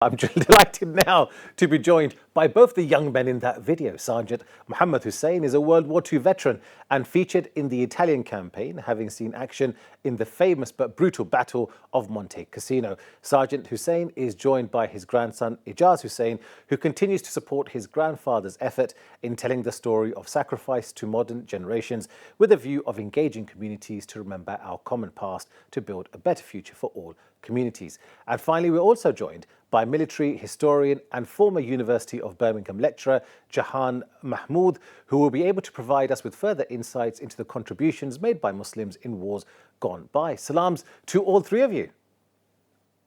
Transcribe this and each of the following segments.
I'm delighted now to be joined by both the young men in that video. Sergeant Mohammad Hussain is a World War II veteran and featured in the Italian campaign, having seen action in the famous but brutal Battle of Monte, Cassino. Sergeant Hussain is joined by his grandson, Ejaz Hussain, who continues to support his grandfather's effort in telling the story of sacrifice to modern generations with a view of engaging communities to remember our common past to build a better future for all communities. And finally, we're also joined by military historian and former University of Birmingham lecturer Jahan Mahmood, who will be able to provide us with further insights into the contributions made by Muslims in wars gone by. Salams to all three of you.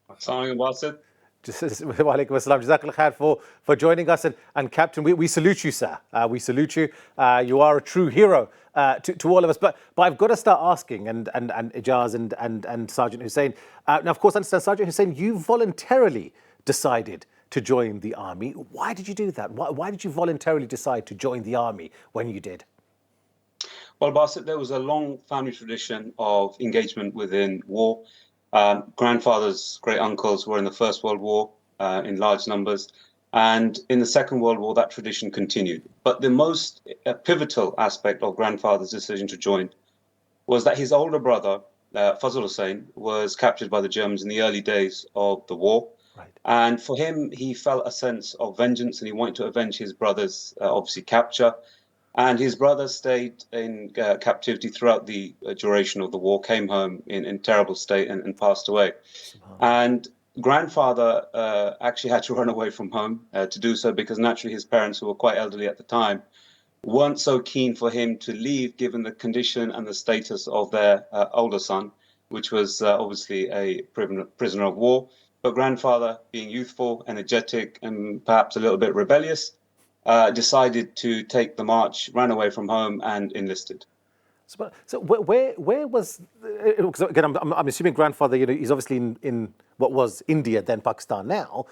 Assalamu alaikum, Basit. Walaikum assalam. Jazakallah khair for joining us. And Captain, we salute you, sir. We salute you. You are a true hero to all of us. But I've got to start asking, and Ejaz and Sergeant Hussain. Now, of course, I understand, Sergeant Hussain, you voluntarily decided to join the army. Why did you do that? Why did you voluntarily decide to join the army when you did? Well, Basit, there was a long family tradition of engagement within war. Grandfathers, great uncles were in the First World War in large numbers. And in the Second World War, that tradition continued. But the most pivotal aspect of grandfather's decision to join was that his older brother, Fazl Hussain, was captured by the Germans in the early days of the war. Right. And for him, he felt a sense of vengeance and he wanted to avenge his brother's, obviously, capture. And his brother stayed in captivity throughout the duration of the war, came home in terrible state and passed away. And grandfather actually had to run away from home to do so because naturally his parents, who were quite elderly at the time, weren't so keen for him to leave given the condition and the status of their older son, which was obviously a prisoner of war. But grandfather, being youthful, energetic, and perhaps a little bit rebellious, decided to take the march, ran away from home, and enlisted. So where was? Because again, I'm assuming grandfather. He's obviously in what was India, then Pakistan now.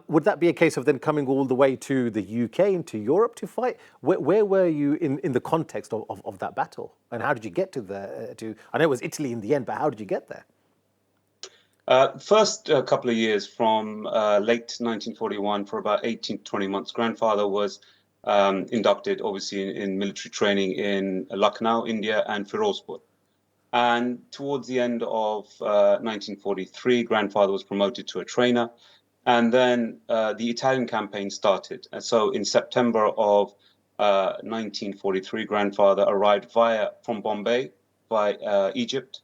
Would that be a case of then coming all the way to the UK and to Europe to fight? Where were you in the context of that battle, and how did you get to? I know it was Italy in the end, but how did you get there? First couple of years from late 1941 for about 18 to 20 months, grandfather was inducted, obviously, in military training in Lucknow, India, and Firozpur. And towards the end of 1943, grandfather was promoted to a trainer. And then the Italian campaign started. And so in September of 1943, grandfather arrived from Bombay by Egypt.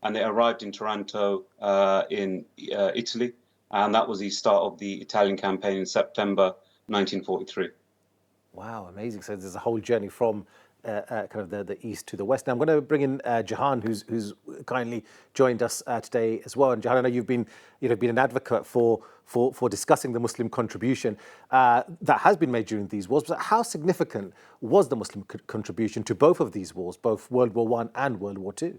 And they arrived in Taranto in Italy. And that was the start of the Italian campaign in September 1943. Wow, amazing. So there's a whole journey from kind of the east to the west. Now I'm going to bring in Jahan, who's kindly joined us today as well. And Jahan, I know you've been an advocate for discussing the Muslim contribution that has been made during these wars. But how significant was the Muslim contribution to both of these wars, both World War I and World War II?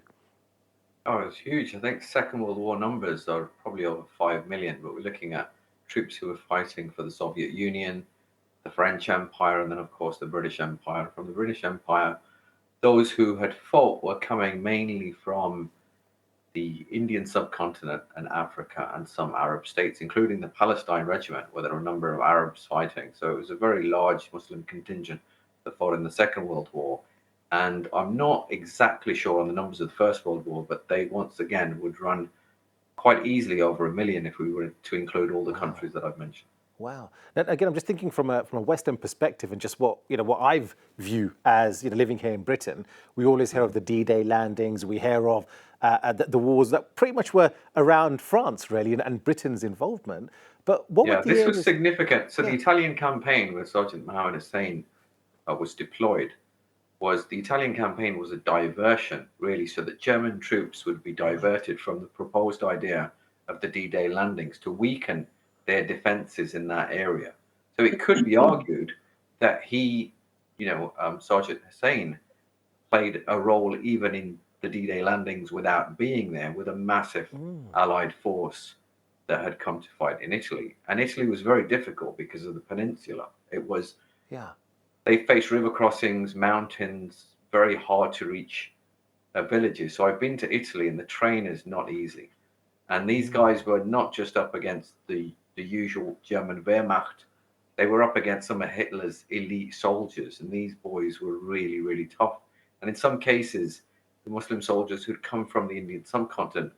Oh, it's huge. I think Second World War numbers are probably over 5 million, but we're looking at troops who were fighting for the Soviet Union, the French Empire, and then, of course, the British Empire. From the British Empire, those who had fought were coming mainly from the Indian subcontinent and Africa and some Arab states, including the Palestine Regiment, where there were a number of Arabs fighting. So it was a very large Muslim contingent that fought in the Second World War. And I'm not exactly sure on the numbers of the First World War, but they once again would run quite easily over 1 million if we were to include all the countries that I've mentioned. Wow. Now, again, I'm just thinking from a Western perspective and just what I've view as living here in Britain. We always hear of the D-Day landings. We hear of the wars that pretty much were around France, really, and Britain's involvement. But what were the this was significant. So the Italian campaign where Sergeant Mohammad Hussain was deployed the Italian campaign was a diversion, really, so that German troops would be diverted from the proposed idea of the D-Day landings to weaken their defenses in that area. So it could be argued that he, Sergeant Hussain, played a role even in the D-Day landings without being there, with a massive Allied force that had come to fight in Italy. And Italy was very difficult because of the peninsula. It was, they faced river crossings, mountains, very hard to reach villages. So I've been to Italy and the train is not easy. And these guys were not just up against the the usual German Wehrmacht. They were up against some of Hitler's elite soldiers, and these boys were really, really tough. And in some cases, the Muslim soldiers who'd come from the Indian subcontinent,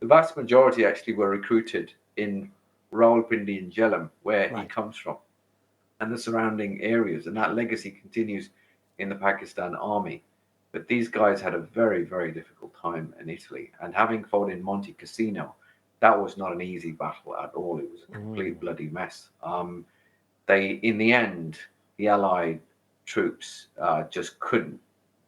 the vast majority actually were recruited in Rawalpindi and Jhelum, where he Right. comes from, and the surrounding areas. And that legacy continues in the Pakistan army. But these guys had a very, very difficult time in Italy. And having fought in Monte Cassino, that was not an easy battle at all. It was a complete bloody mess. In the end, the Allied troops just couldn't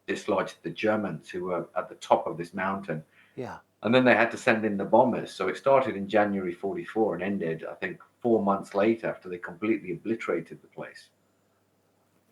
dislodge the Germans who were at the top of this mountain. Yeah. And then they had to send in the bombers. So it started in January 44 and ended, I think, 4 months later after they completely obliterated the place.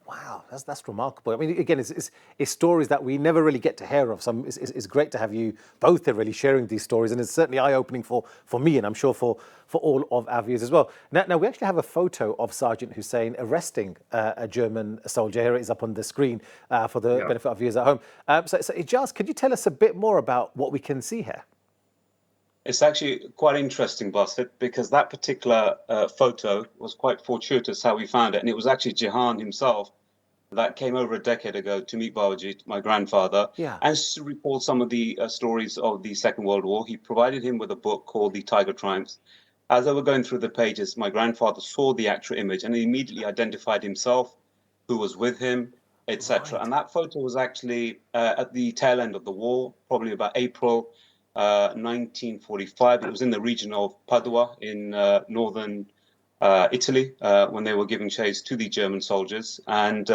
Wow, that's remarkable. I mean, again, it's stories that we never really get to hear of. So it's great to have you both are really sharing these stories, and it's certainly eye-opening for me, and I'm sure for all of our viewers as well. Now we actually have a photo of Sergeant Hussain arresting a German soldier. Here it is up on the screen for the benefit of viewers at home. So Ejaz, could you tell us a bit more about what we can see here? It's actually quite interesting, Basit, because that particular photo was quite fortuitous how we found it. And it was actually Jahan himself that came over a decade ago to meet Babaji, my grandfather, and to recall some of the stories of the Second World War. He provided him with a book called The Tiger Triumphs. As they were going through the pages, my grandfather saw the actual image and he immediately identified himself, who was with him, etc. Right. And that photo was actually at the tail end of the war, probably about April 1945. It was in the region of Padua in northern Italy when they were giving chase to the German soldiers. And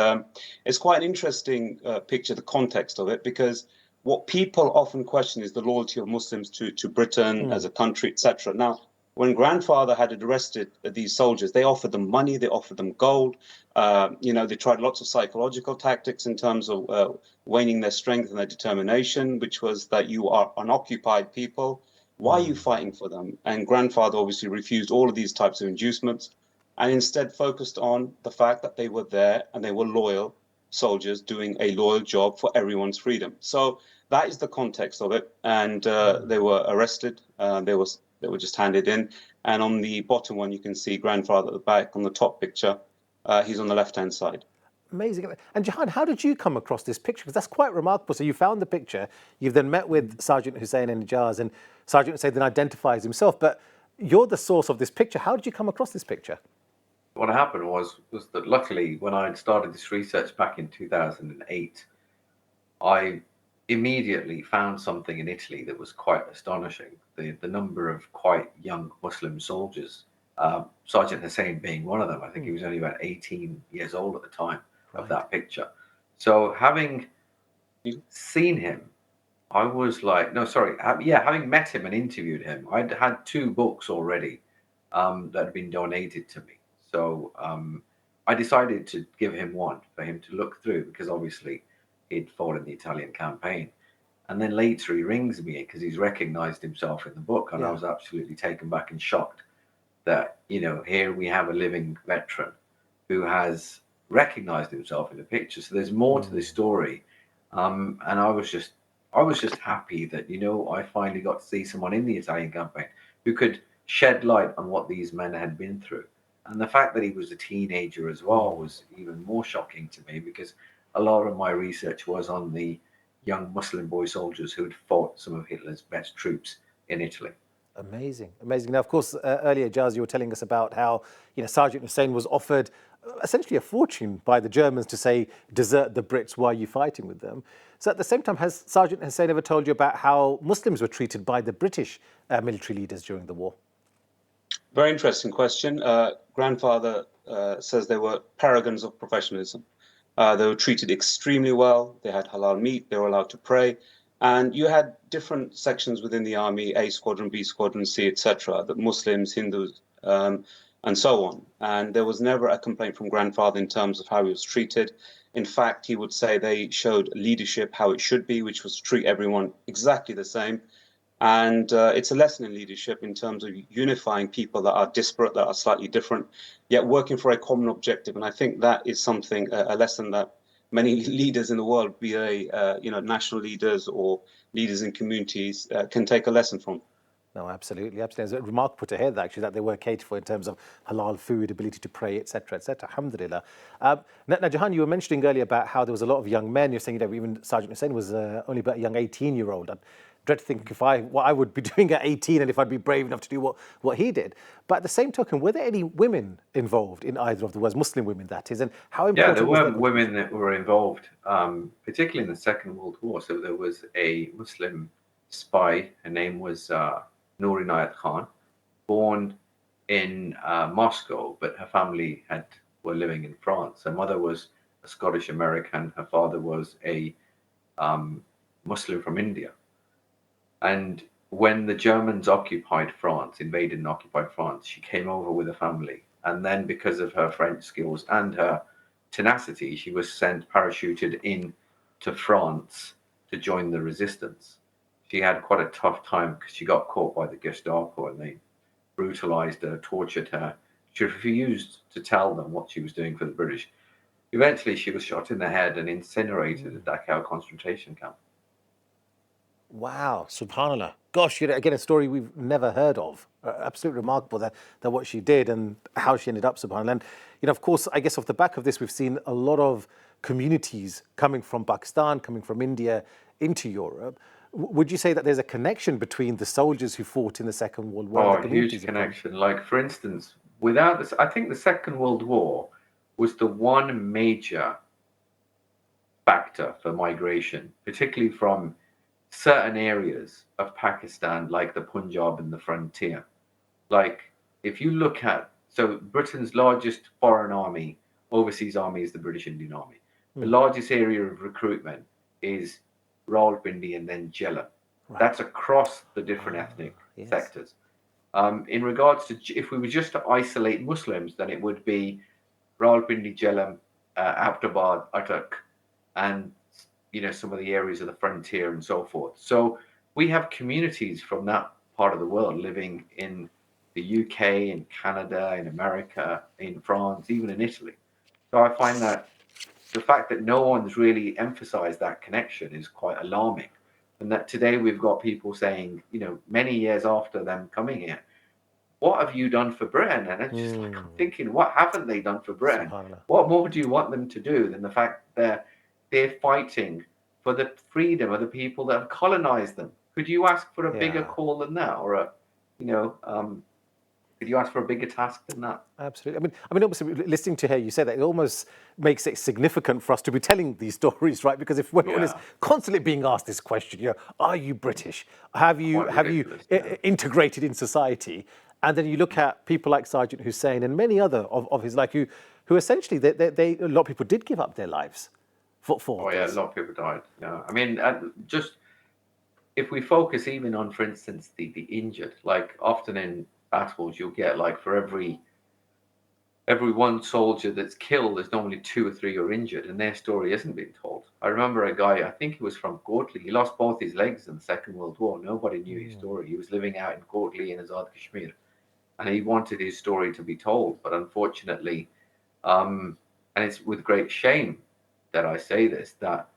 it's quite an interesting picture, the context of it, because what people often question is the loyalty of Muslims to Britain as a country, etc. Now, when grandfather had arrested these soldiers, they offered them money, they offered them gold. They tried lots of psychological tactics in terms of waning their strength and their determination, which was that you are unoccupied people. Why are you fighting for them? And grandfather obviously refused all of these types of inducements and instead focused on the fact that they were there and they were loyal soldiers doing a loyal job for everyone's freedom. So that is the context of it. And they were arrested. They were just handed in. And on the bottom one, you can see grandfather at the back. On the top picture, he's on the left-hand side. Amazing. And Jahan, how did you come across this picture? Because that's quite remarkable. So you found the picture, you've then met with Sergeant Hussain and Ejaz, and Sergeant Hussain then identifies himself. But you're the source of this picture. How did you come across this picture? What happened was that luckily, when I had started this research back in 2008, I immediately found something in Italy that was quite astonishing. The number of quite young Muslim soldiers, Sergeant Hussain being one of them. I think he was only about 18 years old at the time of that picture. So having seen him, I was like, no, sorry, having met him and interviewed him, I'd had 2 books already that had been donated to me. So I decided to give him one for him to look through because obviously he'd fought in the Italian campaign. And then later he rings me because he's recognized himself in the book. And I was absolutely taken back and shocked that, here we have a living veteran who has recognized himself in the picture. So there's more to this story. And I was just happy that, I finally got to see someone in the Italian campaign who could shed light on what these men had been through. And the fact that he was a teenager as well was even more shocking to me because a lot of my research was on the young Muslim boy soldiers who had fought some of Hitler's best troops in Italy. Amazing, amazing. Now, of course, earlier, Ejaz, you were telling us about how Sergeant Hussain was offered essentially a fortune by the Germans to say, desert the Brits, why are you fighting with them? So at the same time, has Sergeant Hussain ever told you about how Muslims were treated by the British military leaders during the war? Very interesting question. Grandfather says they were paragons of professionalism. They were treated extremely well. They had halal meat. They were allowed to pray. And you had different sections within the army, A squadron, B squadron, C, etc., that Muslims, Hindus, and so on. And there was never a complaint from grandfather in terms of how he was treated. In fact, he would say they showed leadership how it should be, which was to treat everyone exactly the same. And it's a lesson in leadership in terms of unifying people that are disparate, that are slightly different, yet working for a common objective. And I think that is something, a lesson that many leaders in the world, be they national leaders or leaders in communities, can take a lesson from. No, absolutely, absolutely. It's remarkable to hear that, actually, that they were catered for in terms of halal food, ability to pray, etc., etc. Alhamdulillah. Now, Jahan, you were mentioning earlier about how there was a lot of young men. You're saying, even Sergeant Hussain was only about a young 18-year-old. I dread to think what I would be doing at 18 and if I'd be brave enough to do what he did. But at the same token, were there any women involved in either of the wars, Muslim women, that is, and how Yeah, important there was were their women that were involved, particularly in the Second World War. So there was a Muslim spy. Her name was Noor Inayat Khan, born in Moscow, but her family were living in France. Her mother was a Scottish American. Her father was a Muslim from India. And when the Germans invaded and occupied France, she came over with a family. And then, because of her French skills and her tenacity, she was parachuted in to France to join the resistance. She had quite a tough time because she got caught by the Gestapo and they brutalized her, tortured her. She refused to tell them what she was doing for the British. Eventually, she was shot in the head and incinerated at Dachau concentration camp. Wow, subhanallah. Gosh, again, a story we've never heard of. Absolutely remarkable that what she did and how she ended up, subhanallah. And, of course, I guess off the back of this, we've seen a lot of communities coming from Pakistan, coming from India into Europe. Would you say that there's a connection between the soldiers who fought in the Second World War and the communities? Huge connection. Like, for instance, without this, I think the Second World War was the one major factor for migration, particularly from certain areas of Pakistan, like the Punjab and the frontier. Like, if you look at, so Britain's largest foreign army, overseas army, is the British Indian Army. The largest area of recruitment is Rawalpindi and then Jhelum. Right. That's across the different ethnic sectors. In regards to, if we were just to isolate Muslims, then it would be Rawalpindi, Jhelum, Abbottabad, Attock, and some of the areas of the frontier and so forth. So we have communities from that part of the world living in the UK, in Canada, in America, in France, even in Italy. So I find that the fact that no one's really emphasized that connection is quite alarming. And that today we've got people saying, many years after them coming here, what have you done for Britain? And it's just like, I'm thinking, what haven't they done for Britain? What more do you want them to do than the fact that they're fighting for the freedom of the people that have colonized them? Could you ask for a bigger call than that? Or could you ask for a bigger task than that? Absolutely. I mean, obviously, listening to her, you say that it almost makes it significant for us to be telling these stories, right? Because if one is constantly being asked this question, are you British? Have you integrated in society? And then you look at people like Sergeant Hussain and many other of his like who essentially a lot of people did give up their lives for this. A lot of people died. Yeah, I mean, just if we focus even on, for instance, the injured, like often in battles, you'll get like for every one soldier that's killed, there's normally 2 or 3 who are injured, and their story isn't being told. I remember a guy, I think he was from Gortli. He lost both his legs in the Second World War. Nobody knew his story. He was living out in Gortli in Azad Kashmir, and he wanted his story to be told. But unfortunately, and it's with great shame that I say this, that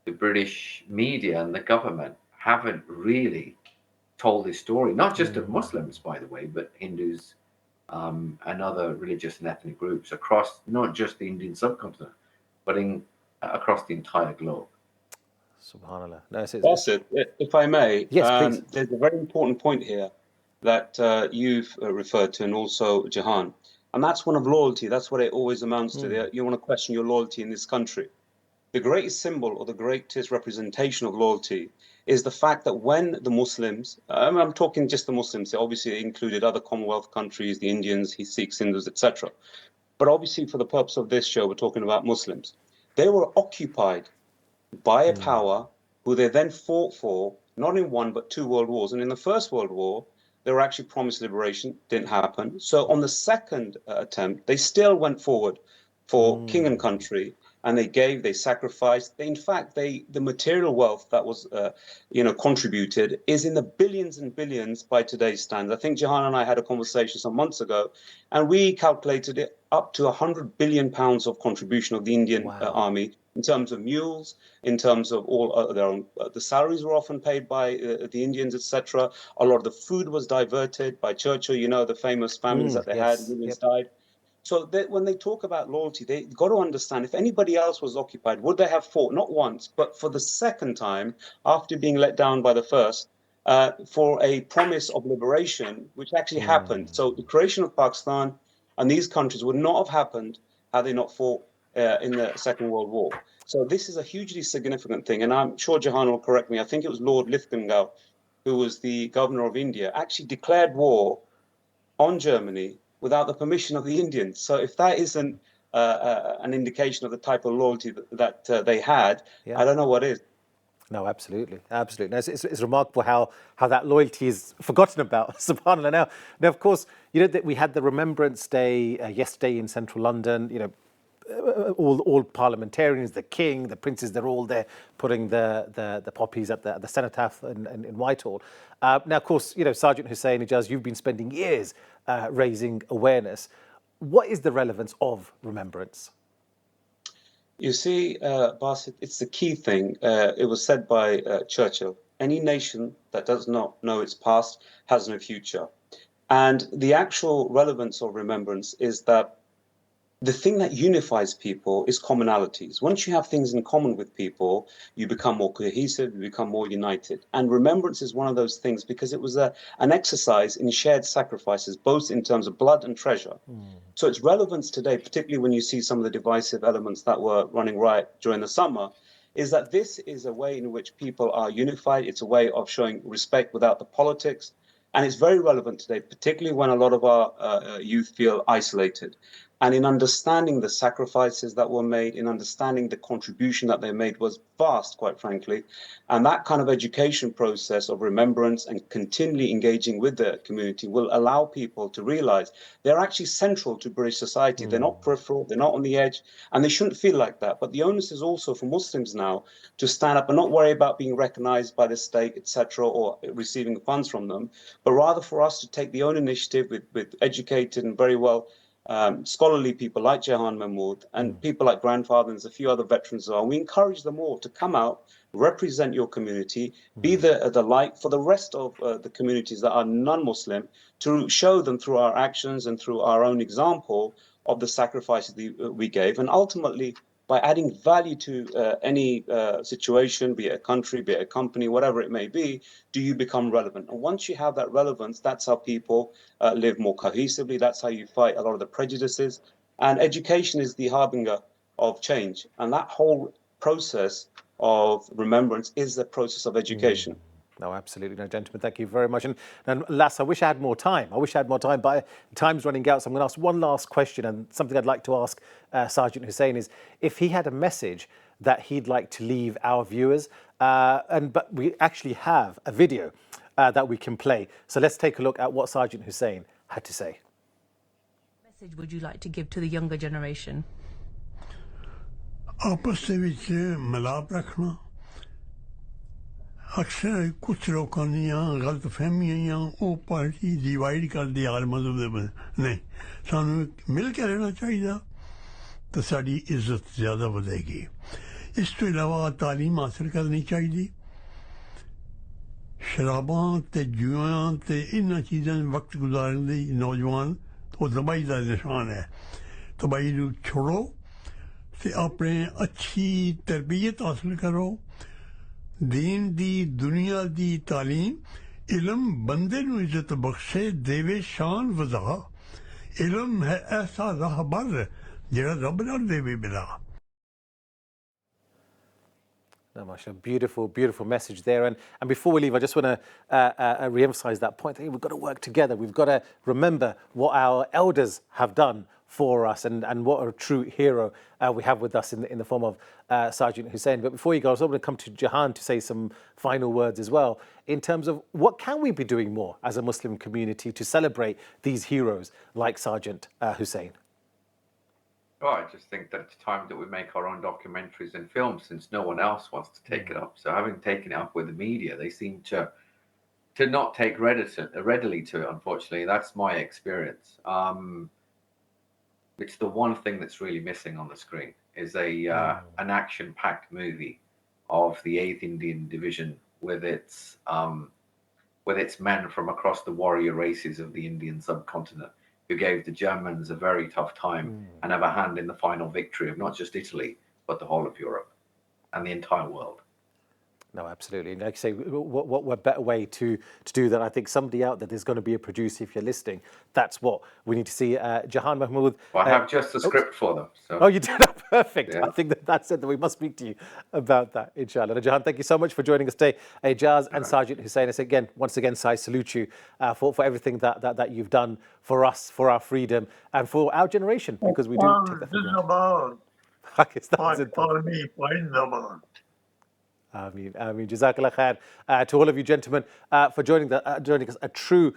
the British media and the government haven't really told his story, not just of Muslims, by the way, but Hindus and other religious and ethnic groups across not just the Indian subcontinent, but across the entire globe. Subhanallah. Basit, if I may, yes, please. There's a very important point here that you've referred to, and also Jahan, and that's one of loyalty. That's what it always amounts to. You want to question your loyalty in this country. The greatest symbol or the greatest representation of loyalty is the fact that when the Muslims, I'm talking just the Muslims, obviously it included other Commonwealth countries, the Indians, Sikhs, Hindus, etc. But obviously for the purpose of this show, we're talking about Muslims. They were occupied by a power who they then fought for, not in 1 but 2 world wars. And in the First World War, they were actually promised liberation, didn't happen. So on the second attempt, they still went forward for king and country. And they sacrificed. In fact, the material wealth that was, contributed is in the billions and billions by today's standards. I think Jahan and I had a conversation some months ago, and we calculated it up to £100 billion of contribution of the Indian army in terms of mules, in terms of all their own, the salaries were often paid by the Indians, etc. A lot of the food was diverted by Churchill, you know, the famous famines that they had, Yes. millions Yep. died. So when they talk about loyalty, they got to understand if anybody else was occupied, would they have fought not once, but for the second time after being let down by the first, for a promise of liberation, which actually happened. So the creation of Pakistan and these countries would not have happened had they not fought in the Second World War. So this is a hugely significant thing, and I'm sure Jahan will correct me. I think it was Lord Lithgow, who was the governor of India, actually declared war on Germany without the permission of the Indians. So if that isn't an indication of the type of loyalty that they had, Yeah. I don't know what is. No, absolutely, absolutely. No, it's remarkable how that loyalty is forgotten about. Subhanallah. Now, of course, you know that we had the Remembrance Day yesterday in central London. You know, all parliamentarians, the king, the princes, they're all there putting the poppies at the cenotaph in Whitehall. Now, of course, you know, Sergeant Hussain, Ejaz, you've been spending years raising awareness. What is the relevance of remembrance? You see, Basit, it's the key thing. It was said by Churchill, any nation that does not know its past has no future. And the actual relevance of remembrance is that the thing that unifies people is commonalities. Once you have things in common with people, you become more cohesive, you become more united. And remembrance is one of those things because it was an exercise in shared sacrifices, both in terms of blood and treasure. So its relevance today, particularly when you see some of the divisive elements that were running riot during the summer, is that this is a way in which people are unified. It's a way of showing respect without the politics. And it's very relevant today, particularly when a lot of our youth feel isolated. And in understanding the sacrifices that were made, in understanding the contribution that they made was vast, quite frankly. And that kind of education process of remembrance and continually engaging with the community will allow people to realize they're actually central to British society. They're not peripheral, they're not on the edge, and they shouldn't feel like that. But the onus is also for Muslims now to stand up and not worry about being recognized by the state, etc., or receiving funds from them, but rather for us to take the own initiative with educated and very well scholarly people like Jahan Mahmood and people like grandfather and a few other veterans as well. We encourage them all to come out, represent your community, be the light for the rest of the communities that are non-Muslim, to show them through our actions and through our own example of the sacrifices we gave, and ultimately by adding value to any situation, be it a country, be it a company, whatever it may be, do you become relevant? And once you have that relevance, that's how people live more cohesively. That's how you fight a lot of the prejudices. And education is the harbinger of change. And that whole process of remembrance is the process of education. No, absolutely. No, gentlemen, thank you very much. And Lass, I wish I had more time. But time's running out. So I'm going to ask one last question, and something I'd like to ask Sergeant Hussain is if he had a message that he'd like to leave our viewers. But we actually have a video that we can play. So let's take a look at what Sergeant Hussain had to say. What message would you like to give to the younger generation? आपस विच मिलाप रखना अक्सर कुछ लोगों ने गलत फहमियां वो party divide कर दी यार मजहब नहीं सानू मिल के रहना चाहिए तो साडी इज्जत ज़्यादा बढ़ेगी इस तो इलावा तालीम हासिल करनी चाहिए शराबां ते जुआं ते इन्हां चीज़ां वक्त गुजारन दी नौजवान तो तबाही दा निशान है तबाही नू छोड़ो ते अपने अच्छी तरबियत हासिल करो दीन दी दुनिया दी तालीम इल्म बंदे नू इज्जत बख्शे देवे शान वधा इल्म है ऐसा राहबर जेड़ा रब नाल देवे मिला No, mashallah, beautiful, beautiful message there. And before we leave, I just want to re-emphasize that point. I think we've got to work together. We've got to remember what our elders have done for us and what a true hero we have with us in the form of Sergeant Hussain. But before you go, I was going to come to Jahan to say some final words as well in terms of what can we be doing more as a Muslim community to celebrate these heroes like Sergeant Hussain? Well, I just think that it's time that we make our own documentaries and films since no one else wants to take it up. So having taken it up with the media, they seem to not take readily to it, unfortunately. That's my experience. It's the one thing that's really missing on the screen. is an action-packed movie of the 8th Indian Division with its men from across the warrior races of the Indian subcontinent, who gave the Germans a very tough time and have a hand in the final victory of not just Italy, but the whole of Europe and the entire world. No, absolutely. Like I say, what better way to do that? I think somebody out there, there's going to be a producer if you're listening. That's what we need to see. Jahan Mahmood. Well, I have just the script for them. So. Oh, you did that. Perfect. Yeah. I think that's it, that we must speak to you about that, inshallah. Jahan, thank you so much for joining us today. Ejaz and Sergeant Hussain, once again, I salute you for everything that you've done for us, for our freedom, and for our generation, because we do take that for granted. Ameen. Jazakallah khair to all of you gentlemen for joining us. A true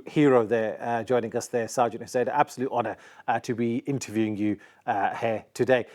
hero there, joining us there, Sergeant Hussain. Absolute honour to be interviewing you here today.